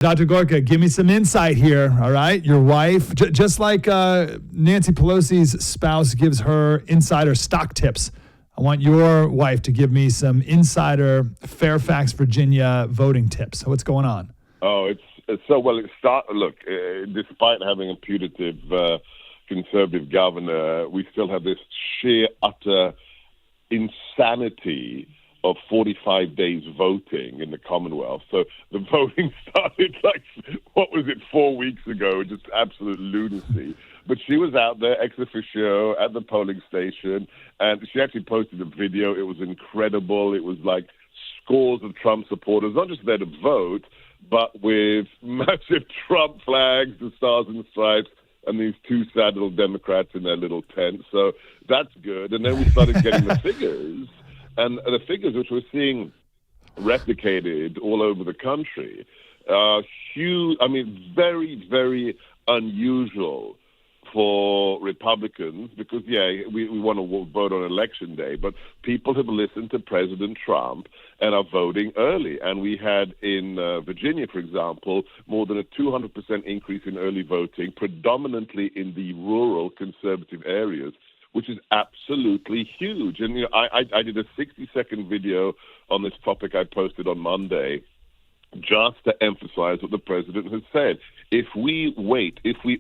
Dr. Gorka, give me some insight here, all right? Your wife, just like Nancy Pelosi's spouse gives her insider stock tips, I want your wife to give me some insider Fairfax, Virginia voting tips. What's going on? Oh, it's so well. Look, despite having a putative conservative governor, we still have this sheer, utter insanity of 45 days voting in the Commonwealth. So the voting started 4 weeks ago, just absolute lunacy. But she was out there ex officio at the polling station, and she actually posted a video. It was incredible. It was like scores of Trump supporters, not just there to vote, but with massive Trump flags, the stars and stripes, and these two sad little Democrats in their little tent. So that's good. And then we started getting the figures. And the figures which we're seeing replicated all over the country are huge. I mean, very, very unusual for Republicans because, we want to vote on Election Day, but people have listened to President Trump and are voting early. And we had in Virginia, for example, more than a 200% increase in early voting, predominantly in the rural conservative areas, which is absolutely huge. And I did a 60-second video on this topic I posted on Monday just to emphasize what the president has said. If we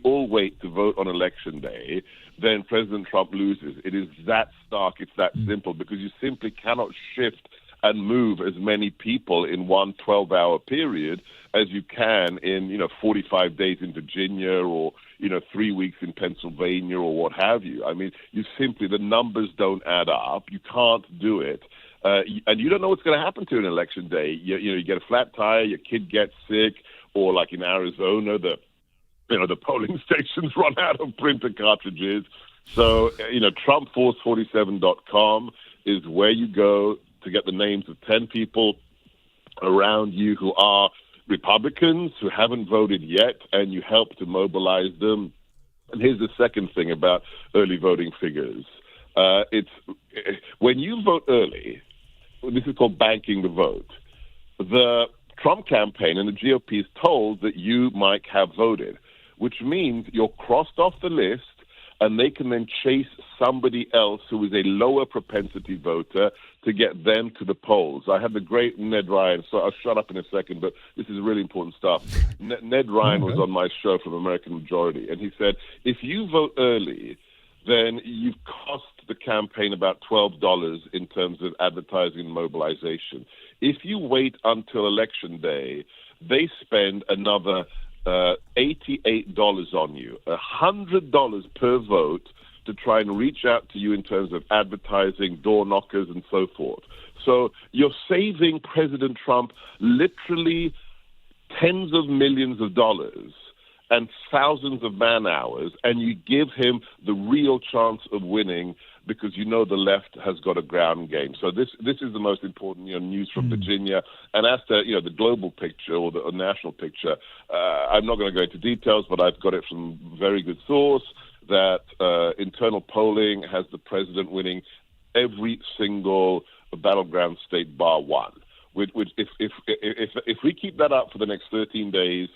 all wait to vote on Election Day, then President Trump loses. It is that stark, it's that simple, because you simply cannot shift and move as many people in one 12-hour period as you can in 45 days in Virginia or 3 weeks in Pennsylvania or what have you. I mean, the numbers don't add up. You can't do it. And you don't know what's going to happen to an Election Day. You get a flat tire, your kid gets sick, or like in Arizona, the polling stations run out of printer cartridges. So, TrumpForce47.com is where you go to get the names of 10 people around you who are Republicans who haven't voted yet, and you help to mobilize them. And here's the second thing about early voting figures. It's when you vote early, this is called banking the vote. The Trump campaign and the GOP is told that you, Mike, have voted, which means you're crossed off the list, and they can then chase somebody else who is a lower propensity voter to get them to the polls. I had the great Ned Ryan, so I'll shut up in a second, but this is really important stuff. Ned Ryan was on my show from American Majority, and he said, if you vote early, then you've cost the campaign about $12 in terms of advertising and mobilization. If you wait until Election Day, they spend another $88 on you, $100 per vote to try and reach out to you in terms of advertising, door knockers, and so forth. So you're saving President Trump literally tens of millions of dollars and thousands of man hours, and you give him the real chance of winning because the left has got a ground game. So this is the most important news from Virginia. And as to the global picture or the national picture, I'm not going to go into details, but I've got it from very good source that internal polling has the president winning every single battleground state bar one. Which if we keep that up for the next 13 days,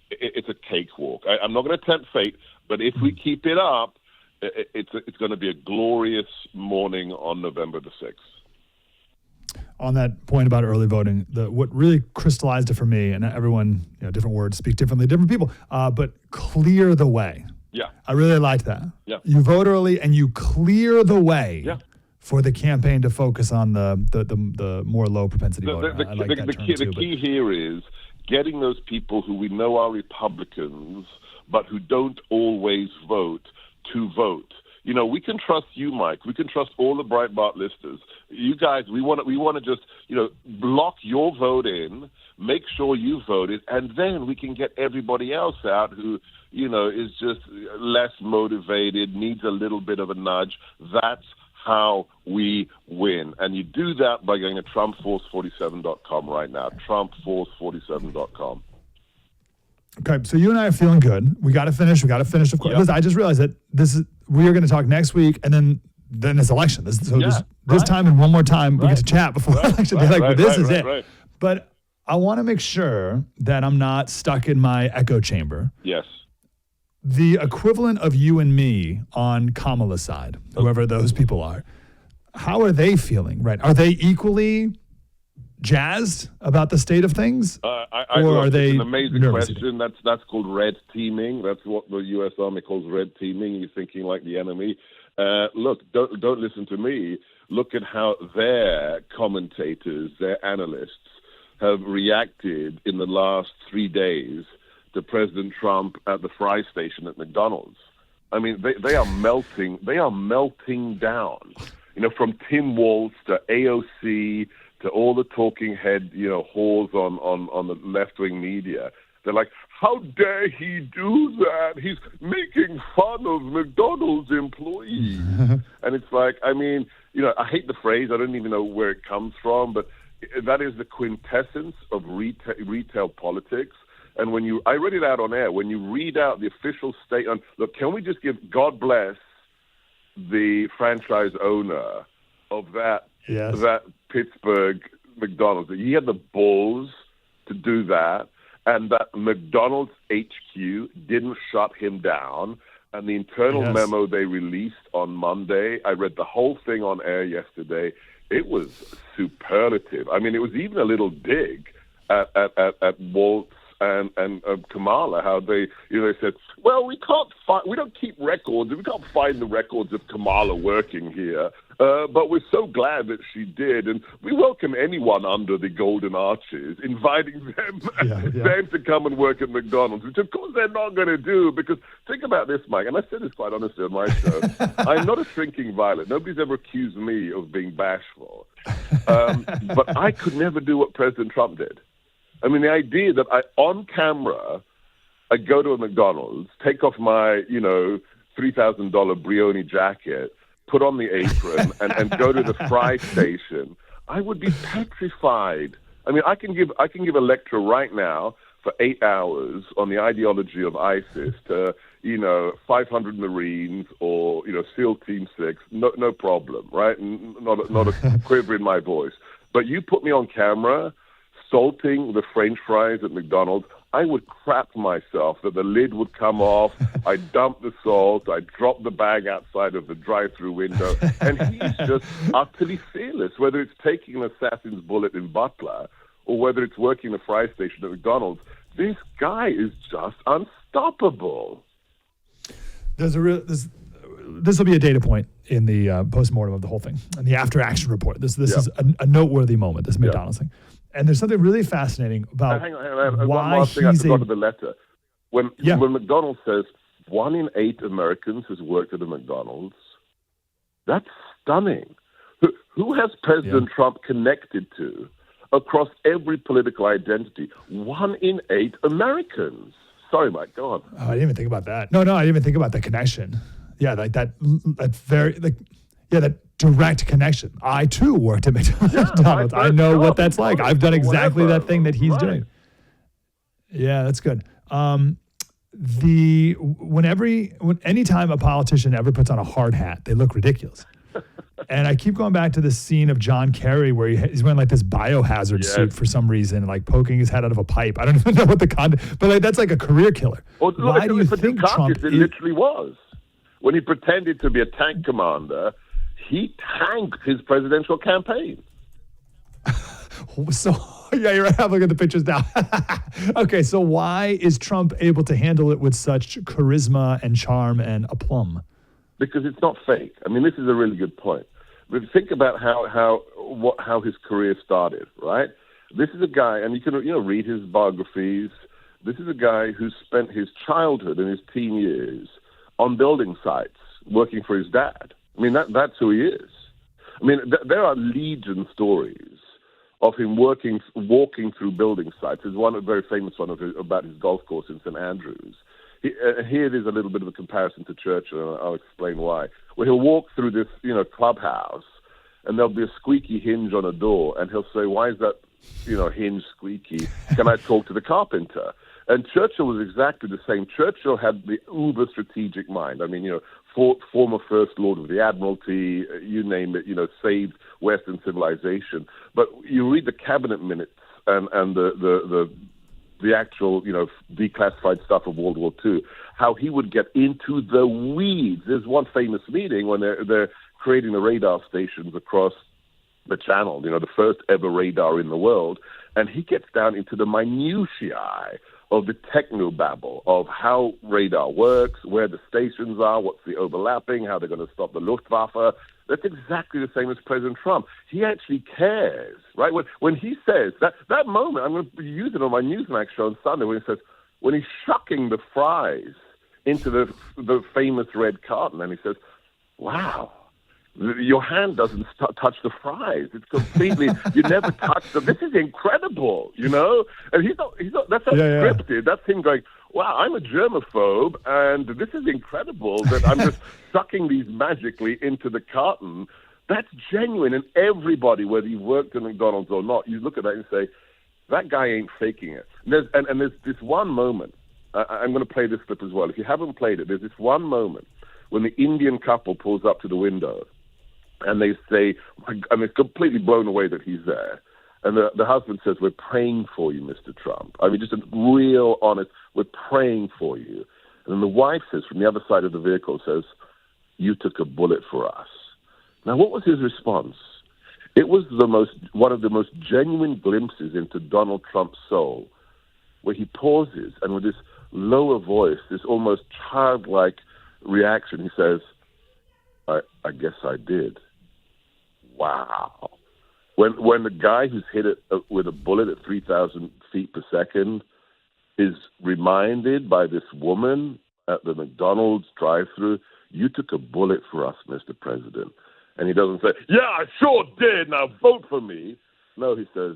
it's a cakewalk. I'm not going to tempt fate, but if we keep it up, it's going to be a glorious morning on November the 6th. On that point about early voting, what really crystallized it for me, and everyone, different words speak differently, different people, but clear the way. Yeah. I really liked that. Yeah. You vote early and you clear the way for the campaign to focus on the more low propensity voter. I like that term too, the key here is getting those people who we know are Republicans, but who don't always vote, to vote. We can trust you, Mike. We can trust all the Breitbart listers. You guys, we want to just, block your vote in, make sure you voted, and then we can get everybody else out who, is just less motivated, needs a little bit of a nudge. That's how we win. And you do that by going to TrumpForce47.com right now, TrumpForce47.com. Okay, so you and I are feeling good. We got to finish. Of course. Yep. Listen, I just realized that we are going to talk next week, and then it's election. This time and one more time we get to chat before election day. This is it. Right. But I want to make sure that I'm not stuck in my echo chamber. Yes. The equivalent of you and me on Kamala's side, whoever those people are, how are they feeling? Right? Are they equally jazzed about the state of things, Or are they it's an amazing nervous? question. That's called red teaming. That's what the U.S. Army calls red teaming. You're thinking like the enemy. Look, don't listen to me. Look at how their commentators, their analysts, have reacted in the last 3 days to President Trump at the fry station at McDonald's. I mean, they are melting. They are melting down. You know, from Tim Walz to AOC to all the talking head, whores on the left-wing media. They're like, how dare he do that? He's making fun of McDonald's employees. And it's like, I mean, I hate the phrase. I don't even know where it comes from, but that is the quintessence of retail politics. And I read it out on air. When you read out the official statement, look, can we just give God bless the franchise owner of that Pittsburgh McDonald's? He had the balls to do that, and that McDonald's HQ didn't shut him down. And the internal memo they released on Monday, I read the whole thing on air yesterday. It was superlative. I mean, it was even a little dig at Waltz and Kamala, how they said, well, we don't keep records. We can't find the records of Kamala working here. But we're so glad that she did, and we welcome anyone under the golden arches, inviting them to come and work at McDonald's, which of course they're not going to do, because think about this, Mike, and I said this quite honestly on my show. I'm not a shrinking violet. Nobody's ever accused me of being bashful. But I could never do what President Trump did. I mean, the idea that on camera, I go to a McDonald's, take off my, $3,000 Brioni jacket, put on the apron, and go to the fry station, I would be petrified. I mean, I can give a lecture right now for 8 hours on the ideology of ISIS to, 500 Marines or, SEAL Team 6, no problem, right? Not a quiver in my voice. But you put me on camera salting the French fries at McDonald's, I would crap myself that the lid would come off. I'd dump the salt. I'd drop the bag outside of the drive-through window. And he's just utterly fearless, whether it's taking an assassin's bullet in Butler or whether it's working the fry station at McDonald's. This guy is just unstoppable. This will be a data point in the postmortem of the whole thing, and the after-action report. This is a noteworthy moment, this McDonald's thing. And there's something really fascinating about hang on. why one more thing I he's forgot of the letter. When McDonald's says 1 in 8 Americans has worked at a McDonald's, that's stunning. Who has President Trump connected to across every political identity? 1 in 8 Americans. Sorry, Mike, go on. Oh, I didn't even think about that. No, I didn't even think about the connection. Yeah, like that direct connection. I too worked at McDonald's. I know what that's like. I've done exactly that thing that he's doing. Yeah, that's good. Anytime a politician ever puts on a hard hat, they look ridiculous. And I keep going back to this scene of John Kerry where he's wearing like this biohazard suit for some reason, like poking his head out of a pipe. I don't even know what the content, but that's like a career killer. Why do you think Trump? It literally was. When he pretended to be a tank commander, he tanked his presidential campaign. So, yeah, you're right. I'm looking at the pictures now. Okay, so why is Trump able to handle it with such charisma and charm and aplomb? Because it's not fake. I mean, this is a really good point. But think about how his career started, right? This is a guy, and you can read his biographies. This is a guy who spent his childhood and his teen years on building sites, working for his dad. I mean, that's who he is. I mean, there are legion stories of him walking through building sites. There's a very famous one about his golf course in St. Andrews. Here it is a little bit of a comparison to Churchill, and I'll explain why. Where he'll walk through this, clubhouse, and there'll be a squeaky hinge on a door, and he'll say, "Why is that, hinge squeaky? Can I talk to the carpenter?" And Churchill was exactly the same. Churchill had the uber strategic mind. I mean, former First Lord of the Admiralty, you name it, saved Western civilization. But you read the cabinet minutes and the actual, declassified stuff of World War II, how he would get into the weeds. There's one famous meeting when they're creating the radar stations across the channel, the first ever radar in the world, and he gets down into the minutiae of the technobabble of how radar works, where the stations are, what's the overlapping, how they're going to stop the Luftwaffe. That's exactly the same as President Trump. He actually cares, right? When he says, that moment, I'm going to use it on my Newsmax show on Sunday, when he says, when he's shucking the fries into the famous red carton, and he says, wow, your hand doesn't touch the fries. It's completely, you never touch them. This is incredible, And he's not that's not scripted. That's him going, wow, I'm a germaphobe, and this is incredible that I'm just sucking these magically into the carton. That's genuine. And everybody, whether you've worked at McDonald's or not, you look at that and say, that guy ain't faking it. And there's this one moment, I'm going to play this clip as well. If you haven't played it, there's this one moment when the Indian couple pulls up to the window, and they say, and they're completely blown away that he's there. And the husband says, we're praying for you, Mr. Trump. I mean, just a real honest, we're praying for you. And then the wife says, from the other side of the vehicle, says, you took a bullet for us. Now, what was his response? It was one of the most genuine glimpses into Donald Trump's soul, where he pauses, and with this lower voice, this almost childlike reaction, he says, I guess I did. Wow. When the guy who's hit it with a bullet at 3,000 feet per second is reminded by this woman at the McDonald's drive-thru, you took a bullet for us, Mr. President. And he doesn't say, yeah, I sure did, now vote for me. No, he says,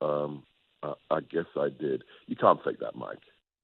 I guess I did. You can't fake that, Mike.